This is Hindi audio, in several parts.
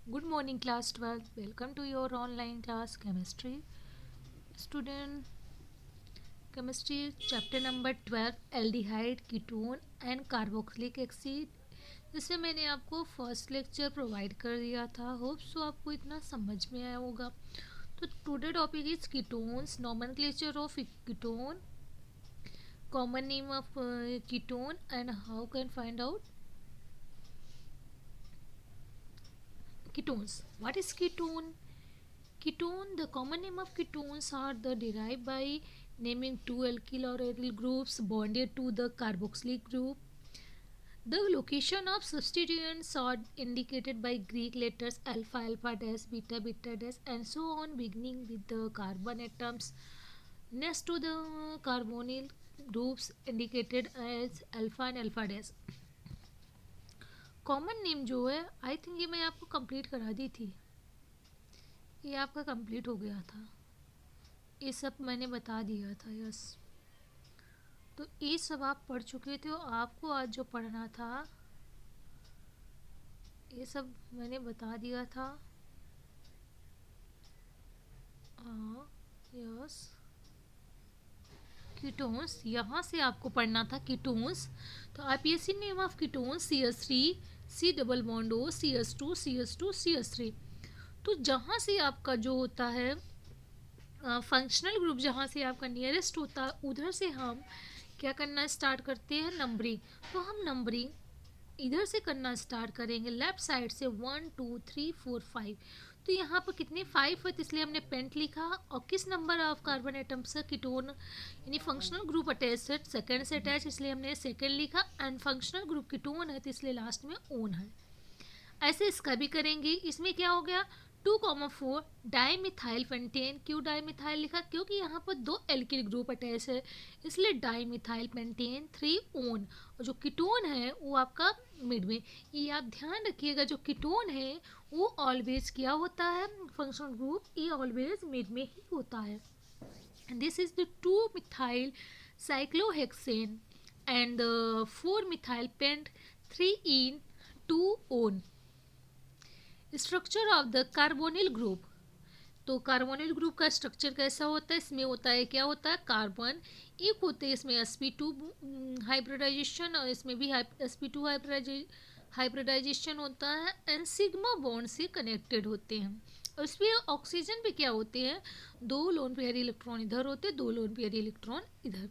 Good morning, class 12. Welcome to your online class chemistry. Student, chemistry chapter number 12 aldehyde, ketone and carboxylic acid. जिसमें मैंने आपको फर्स्ट लेक्चर प्रोवाइड कर दिया था. होप सो आपको इतना समझ में आया होगा. तो today topic is ketones, nomenclature of ketone, common name of ketone and how can find out ketones. What is ketone? Ketone, the common name of ketones are the derived by naming two alkyl or aryl groups bonded to the carboxylic group. The location of substituents are indicated by Greek letters alpha, alpha dash, beta, beta dash, and so on, beginning with the carbon atoms next to the carbonyl groups indicated as alpha and alpha dash. Common name जो है, आई थिंक ये मैं आपको कंप्लीट करा दी थी. ये आपका कंप्लीट हो गया था. ये सब मैंने बता दिया था. यस, तो ये सब आप पढ़ चुके थे और आपको आज जो पढ़ना था ये सब मैंने बता दिया था. यस, कीटोन्स यहाँ से आपको पढ़ना था. कीटोन्स तो IPSC name of ketones CH3, C double bond O, CH2, CH2, CH3. तो जहाँ से आपका जो होता है फंक्शनल ग्रुप, जहाँ से आपका नियरेस्ट होता है, उधर से हम क्या करना स्टार्ट करते हैं, नंबरिंग. तो हम नंबरिंग इधर से करना स्टार्ट करेंगे लेफ्ट साइड से 1 2 3 4 5. तो यहाँ पर कितने 5 है, तो इसलिए हमने पेंट लिखा. और किस नंबर ऑफ कार्बन एटम से कीटोन यानी फंक्शनल ग्रुप अटैच है, सेकेंड से अटैच, इसलिए हमने सेकेंड लिखा. एंड फंक्शनल ग्रुप कीटोन है तो इसलिए लास्ट में ओन है. ऐसे इसका भी करेंगे. इसमें क्या हो गया, 2,4 डाईमिथाइल पेंटेन. क्यों डाईमिथाइल लिखा, क्योंकि यहाँ पर दो एल्किल ग्रुप अटैच है, इसलिए डाईमिथाइल पेंटेन 3 ओन. और जो कीटोन है वो आपका मिड में. ये आप ध्यान रखिएगा, जो कीटोन है वो ऑलवेज क्या होता है, फंक्शनल ग्रुप ये ऑलवेज मिड में ही होता है. And this is the 2 methyl cyclohexane and 4 methyl paint 3 in 2 own. Structure of the carbonyl group. तो कार्बोनिल ग्रुप का स्ट्रक्चर कैसा होता है, इसमें होता है क्या होता है, कार्बन एक होते हैं, इसमें sp2 हाइब्रिडाइजेशन और इसमें भी sp2 हाइब्रिडाइजेशन होता है. एंड सिग्मा बॉन्ड से कनेक्टेड होते हैं. और इसमें ऑक्सीजन पे क्या होते हैं, दो लोन पेयर इलेक्ट्रॉन इधर होते हैं, दो लोन पेयर इलेक्ट्रॉन इधर.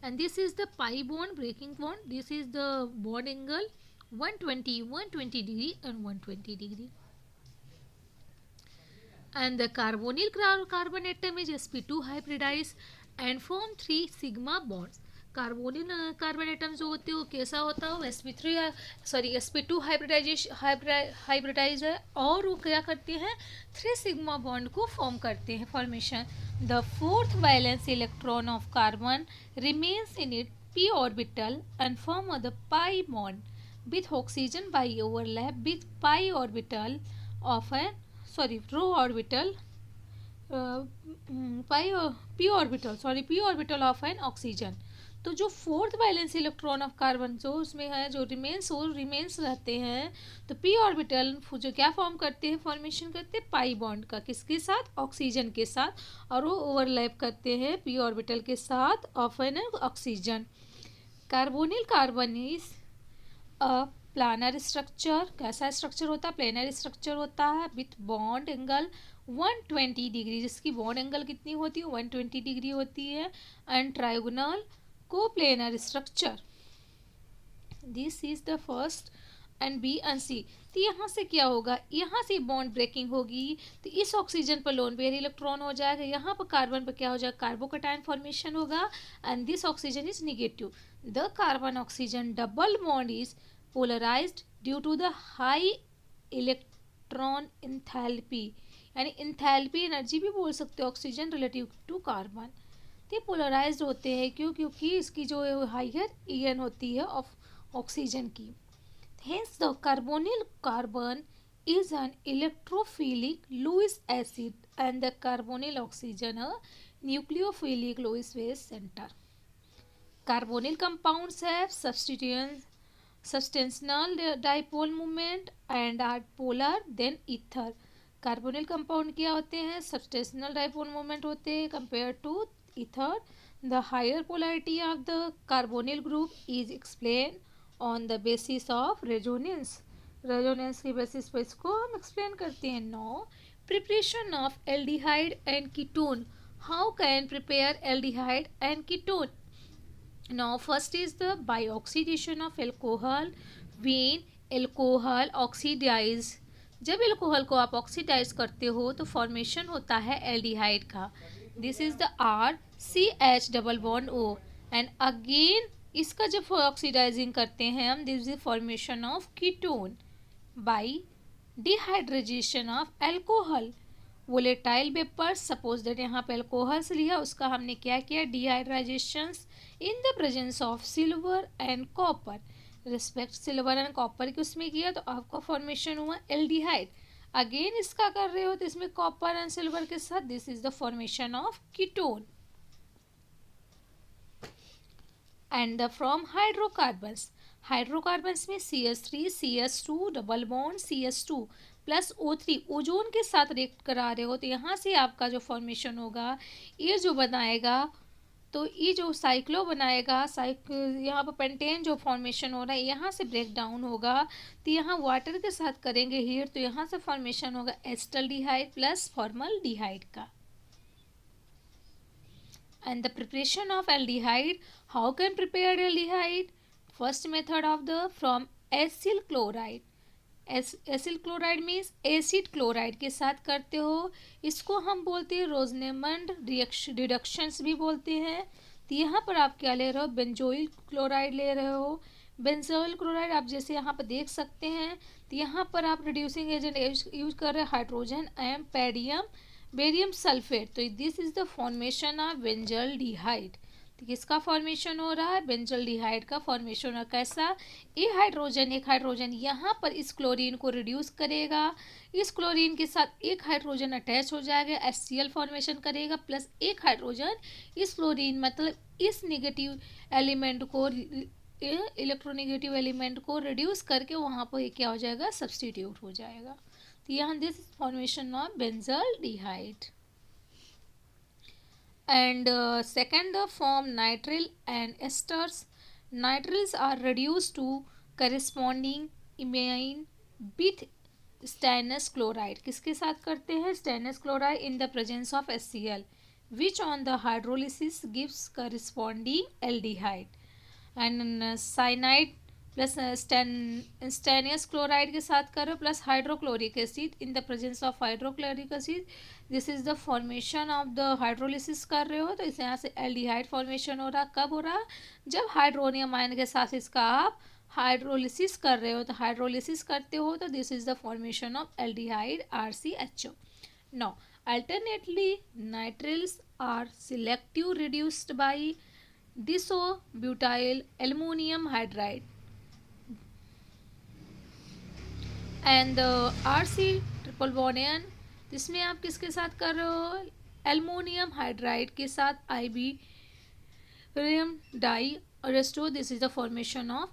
And this is the pi bond breaking bond. This is the bond angle 120 degree and 120 degree. And the carbonyl carbon atom is sp2 hybridized and form 3 sigma bonds. Carbonyl carbon atom जो होते हैं वो कैसा होता है, sp2 हाइब्रिडाइज है और वो क्या करते हैं, 3 सिग्मा बॉन्ड को फॉर्म करते हैं. Formation, the fourth valence electron of carbon remains in it p orbital and form of the pi bond with oxygen by overlap with pi orbital of an रो orbital p orbital of an oxygen. तो जो fourth valence electron of carbon जो उसमें है, जो रिमेन्स रहते हैं, तो p ऑर्बिटल जो क्या फॉर्म करते हैं, फॉर्मेशन करते हैं पाई बॉन्ड का, किसके साथ, ऑक्सीजन के साथ. और वो ओवरलैप करते हैं p ऑर्बिटल के साथ of an oxygen. Carbonyl carbon is a planar structure. कैसा स्ट्रक्चर होता है, प्लेनर स्ट्रक्चर होता है विथ बॉन्ड एंगल 120 डिग्री, जिसकी बॉन्ड एंगल कितनी होती है, 120 डिग्री होती है. एंड ट्राइगोनल को planar structure. This is the first. And B and C. तो यहाँ से क्या होगा, यहाँ से बॉन्ड ब्रेकिंग होगी तो इस ऑक्सीजन पर लोन पेयर इलेक्ट्रॉन हो जाएगा, यहाँ पर कार्बन पर क्या हो जाएगा, कार्बोकटायन फॉर्मेशन होगा. And this oxygen is negative. The carbon oxygen double bond is polarized due to the high electron enthalpy. यानी इंथैल्पी एनर्जी भी बोल सकते हो ऑक्सीजन रिलेटिव टू कार्बन. तो पोलराइज्ड होते हैं क्यों, क्योंकि इसकी जो हाइयर EN होती है ऑफ ऑक्सीजन की. Hence the carbonyl carbon is an electrophilic Lewis acid and the carbonyl oxygen a nucleophilic Lewis base center. Carbonyl compounds have substituents substantial dipole movement and are polar than ether. Carbonyl compound क्या होते हैं? सब्सटेंशनल डाइपोल मूवमेंट होते हैं compare to ether. The higher polarity of the carbonyl group is explain on the basis of resonance. Resonance की बेसिस पे इसको हम एक्सप्लेन करते हैं। Now preparation of aldehyde and ketone. How can prepare aldehyde and ketone? Now first is the bioxidation of alcohol. When alcohol oxidize, जब एल्कोहल को आप ऑक्सीडाइज करते हो तो फॉर्मेशन होता है एल्डिहाइड का। This is the R C H double bond O. And again इसका जब ऑक्सीडाइजिंग करते हैं हम, this is formation of ketone by dehydration of alcohol. Volatile vapour, suppose that यहाँ पे अल्कोहल से लिया, उसका हमने क्या किया? Dehydrogenation in the presence of silver and copper. Respect silver and copper की उसमें किया तो आपका फॉर्मेशन हुआ एल्डिहाइड। अगेन इसका कर रहे हो तो इसमें कॉपर एंड सिल्वर के साथ, this is the formation of ketone. And the from hydrocarbons, hydrocarbons में CH3 CH2 double bond CH2 plus O3 ozone के साथ रिएक्ट करा रहे हो तो यहाँ से आपका जो फॉर्मेशन होगा, ये जो बनाएगा, तो ये जो साइक्लो बनाएगा, यहाँ पर पेंटेन जो फॉर्मेशन हो रहा है यहाँ से ब्रेक डाउन होगा तो यहाँ वाटर के साथ करेंगे हीट तो यहाँ से फॉर्मेशन होगा एस्टल्डिहाइड प्लस फॉर्मल्डिहाइड का। And the preparation of aldehyde, how can prepare aldehyde? First method of the from acyl chloride. Acyl chloride means acid chloride के साथ करते हो, इसको हम बोलते हैं रोजनेमंड रिडक्शंस भी बोलते हैं। तो यहाँ पर आप क्या ले रहे हो? बेंजोइल क्लोराइड ले रहे हो। बेंजोइल क्लोराइड आप जैसे यहाँ पर देख सकते हैं, तो यहाँ पर आप रिड्यूसिंग एजेंट यूज कर रहे हैं हाइड्रोजन एंड बेरियम सल्फेट। तो this is the formation of benzaldehyde. तो किसका फॉर्मेशन हो रहा है? बेंजल्डिहाइड का फॉर्मेशन हो रहा है। कैसा? एक हाइड्रोजन यहाँ पर इस क्लोरीन को रिड्यूस करेगा, इस क्लोरीन के साथ एक हाइड्रोजन अटैच हो जाएगा, HCl फॉर्मेशन करेगा, प्लस एक हाइड्रोजन इस क्लोरीन मतलब इस नेगेटिव एलिमेंट को, इलेक्ट्रोनेगेटिव एलिमेंट को रिड्यूस करके वहाँ पर क्या हो जाएगा? सब्सटीट्यूट हो जाएगा। तो यहाँ this formation of benzaldehyde. And second, the form nitrile and esters. Nitriles are reduced to corresponding imine with stannous chloride. किसके साथ करते हैं? stannous chloride in the presence of HCl, which on the hydrolysis gives corresponding aldehyde. And cyanide plus stannous chloride के साथ करो plus hydrochloric acid in the presence of hydrochloric acid, this is the formation of the hydrolysis कर रहे हो तो इस यहाँ से एल्डिहाइड फॉर्मेशन हो रहा। कब हो रहा? जब हाइड्रोनियम आयन के साथ इसका आप हाइड्रोलिसिस कर रहे हो, तो हाइड्रोलिसिस करते हो तो this is the formation of aldehyde RCHO। Now alternatively nitriles are selective reduced by diisobutyl aluminium hydride and RC triple bond N, जिसमें आप किसके साथ कर रहे हो? एल्युमिनियम हाइड्राइड के साथ IBM डाई रेस्टो, this is the formation of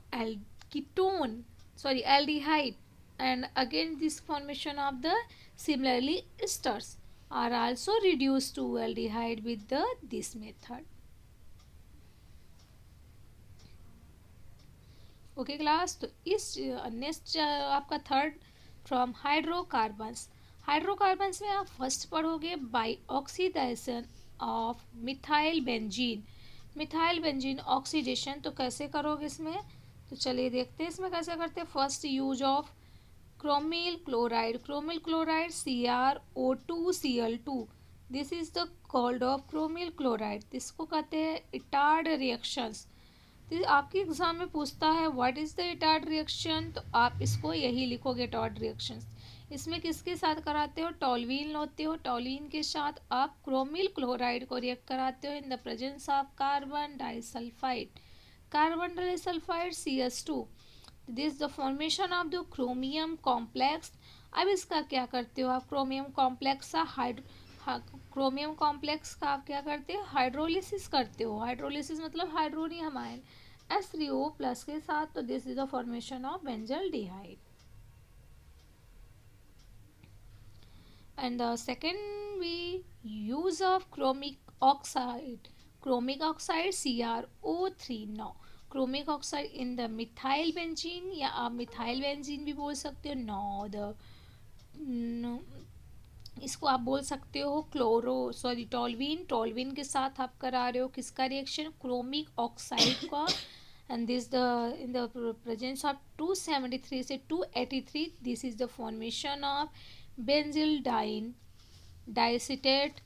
aldehyde. And again this formation of the similarly esters are also reduced to aldehyde with this method. Okay class, तो इस नेक्स्ट आपका थर्ड फ्रॉम हाइड्रोकार्बन्स। हाइड्रोकार्बन्स में आप फर्स्ट पढ़ोगे by oxidisation of methyl benzene. Methyl benzene oxidation तो कैसे करोगे इसमें? तो चलिए देखते हैं इसमें कैसे करते हैं। First use of chromyl chloride CrO2Cl2, this is the called off chromyl chloride. इसको कहते हैं इटार्ड रिएक्शंस। तो आपके एग्जाम में पूछता है what is the Etard reaction, तो आप इसको यही लिखोगे इटार्ड रिएक्शंस। इसमें किसके साथ कराते हो? टॉल्यूइन होते हो, टॉल्यूइन के साथ आप क्रोमिल क्लोराइड को रिएक्ट कराते हो इन the presence of carbon disulphide CH2, this the formation of the chromium complex. अब इसका क्या करते हो आप? क्रोमियम कॉम्प्लेक्स का आप क्या करते हो? हाइड्रोलिसिस करते हो। हाइड्रोलिसिस मतलब हाइड्रोनियम आयन H3O प्लस के साथ, तो this is the formation of benzaldehyde. And the second we use of chromic oxide, CrO3. now chromic oxide in the methyl benzene, या आप मिथाइल बेंजीन भी बोल सकते हो. नो द इसको आप बोल सकते हो टॉलविन के साथ आप करा रहे हो किसका रिएक्शन, क्रोमिक ऑक्साइड का. And this the in the presence of 273 से 283, this is the formation of benzyl diacetate.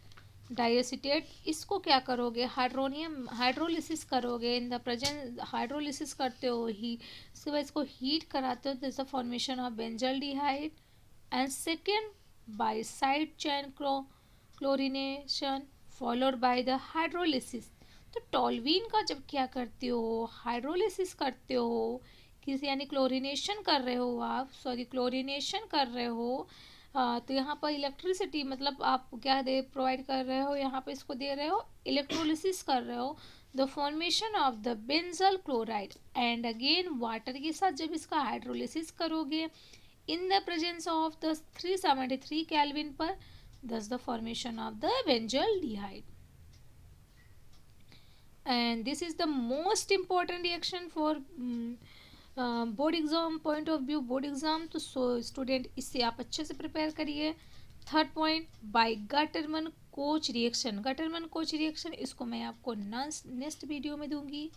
इसको क्या करोगे, हाइड्रोलिसिस करोगे. इन द प्रेजेंट हाइड्रोलिसिस करते हो ही, इसके बाद इसको हीट कराते हो, this the formation of benzaldehyde. And second by side chain chlorination followed by the hydrolysis. तो टॉलवीन का जब क्या करते हो, हाइड्रोलिसिस करते हो, किसी यानी क्लोरिनेशन कर रहे हो आप, क्लोरिनेशन कर रहे हो, तो यहाँ पर इलेक्ट्रिसिटी मतलब आप क्या दे प्रोवाइड कर रहे हो, यहाँ पे इसको दे रहे हो, इलेक्ट्रोलिसिस कर रहे हो, the formation of the benzyl chloride. And again water के साथ जब इसका हाइड्रोलिसिस करोगे in the presence of the 373 Kelvin per, thus the formation of the benzaldehyde. And this is the most important reaction for board exam point of view. Board exam तो स्टूडेंट इससे आप अच्छे से प्रिपेयर करिए. Third point, by Gattermann Koch reaction. Gattermann Koch reaction इसको मैं आपको नेक्स्ट वीडियो में दूंगी.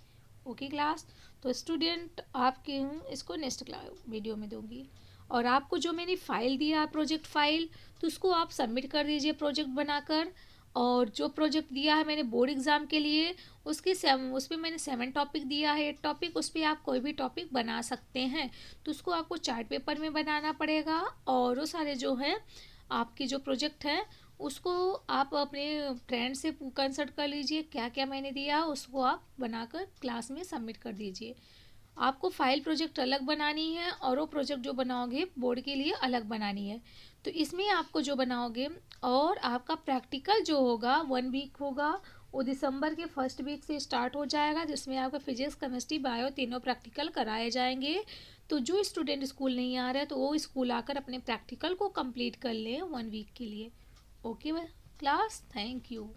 ओके क्लास, तो स्टूडेंट आपके इसको नेक्स्ट वीडियो में दूंगी. और आपको जो मैंने फ़ाइल दिया प्रोजेक्ट फ़ाइल, तो उसको आप सबमिट कर दीजिए प्रोजेक्ट बनाकर. और जो प्रोजेक्ट दिया है मैंने बोर्ड एग्ज़ाम के लिए, उस पर मैंने 7 टॉपिक दिया है. 8 टॉपिक, उस पर आप कोई भी टॉपिक बना सकते हैं. तो उसको आपको चार्ट पेपर में बनाना पड़ेगा. और वो सारे जो हैं आपके जो प्रोजेक्ट हैं उसको आप अपने फ्रेंड से कंसल्ट कर लीजिए, क्या क्या मैंने दिया उसको आप बनाकर क्लास में सबमिट कर दीजिए. आपको फाइल प्रोजेक्ट अलग बनानी है और वो प्रोजेक्ट जो बनाओगे बोर्ड के लिए अलग बनानी है. तो इसमें आपको जो बनाओगे, और आपका प्रैक्टिकल जो होगा 1 वीक होगा, वो दिसंबर के फर्स्ट वीक से स्टार्ट हो जाएगा, जिसमें आपका फिजिक्स केमिस्ट्री बायो तीनों प्रैक्टिकल कराए जाएंगे. तो जो स्टूडेंट स्कूल नहीं आ रहे तो वो स्कूल आकर अपने प्रैक्टिकल को कंप्लीट कर लें 1 वीक के लिए. Okay class, thank you.